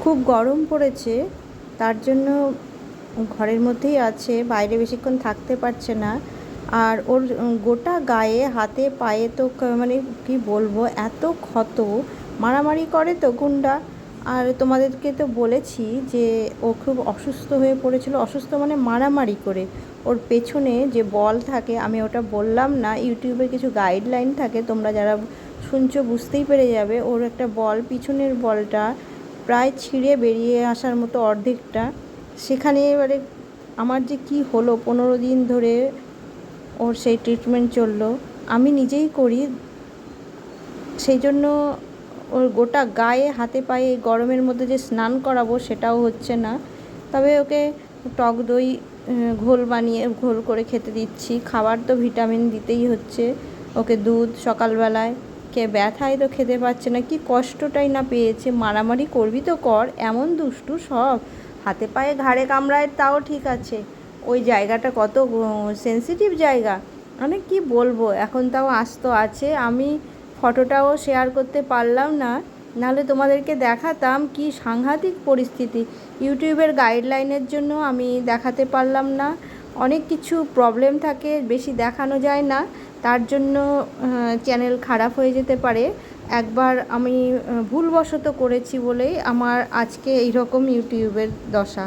খুব গরম পড়েছে, তার জন্য ঘরের মধ্যেই আছে, বাইরে বেশিক্ষণ থাকতে পারছে না। আর ওর গোটা গায়ে হাতে পায়ে তো মানে কি বলবো, এত ক্ষত, মারামারি করে তো গুন্ডা। আর তোমাদেরকে তো বলেছি যে ও খুব অসুস্থ হয়ে পড়েছিল, অসুস্থ মানে মারামারি করে। ওর পেছনে যে বল থাকে, আমি ওটা বললাম না, ইউটিউবে কিছু গাইডলাইন থাকে, তোমরা যারা শুনছো বুঝতেই পেরে যাবে। ওর একটা বল, পিছনের বলটা প্রায় ছিঁড়ে বেরিয়ে আসার মতো অর্ধেকটা, সেখানে এবারে আমার যে কি হলো, 15 দিন ধরে ওর সেই ট্রিটমেন্ট চললো, আমি নিজেই করি। সেই জন্য ওর গোটা গায়ে হাতে পায়ে গরমের মধ্যে যে স্নান করাবো সেটাও হচ্ছে না। তবে ওকে টক দই ঘোল বানিয়ে ঘোল করে খেতে দিচ্ছি। খাবার তো ভিটামিন দিতেই হচ্ছে ওকে, দুধ সকালবেলায়। ব্যথায় তো খেতে পারছে না, কি কষ্টটাই না পেয়েছে। মারামারি করবি তো কর, এমন দুষ্টু সব। হাতে পায়ে ঘাড়ে কামড়ায় তাও ঠিক আছে, ওই জায়গাটা কত সেন্সিটিভ জায়গা, মানে কি বলবো। এখন তাও আস্ত আছে, আমি ফটোটাও শেয়ার করতে পারলাম না, নাহলে তোমাদেরকে দেখাতাম। কি সাংঘাতিক পরিস্থিতি, ইউটিউবের গাইডলাইনের জন্য আমি দেখাতে পারলাম না। অনেক কিছু প্রবলেম থাকে, বেশি দেখানো যায় না, তার জন্য চ্যানেল খারাপ হয়ে যেতে পারে। একবার আমি ভুলবশত করেছি বলেই আমার আজকে এইরকম ইউটিউবের দশা।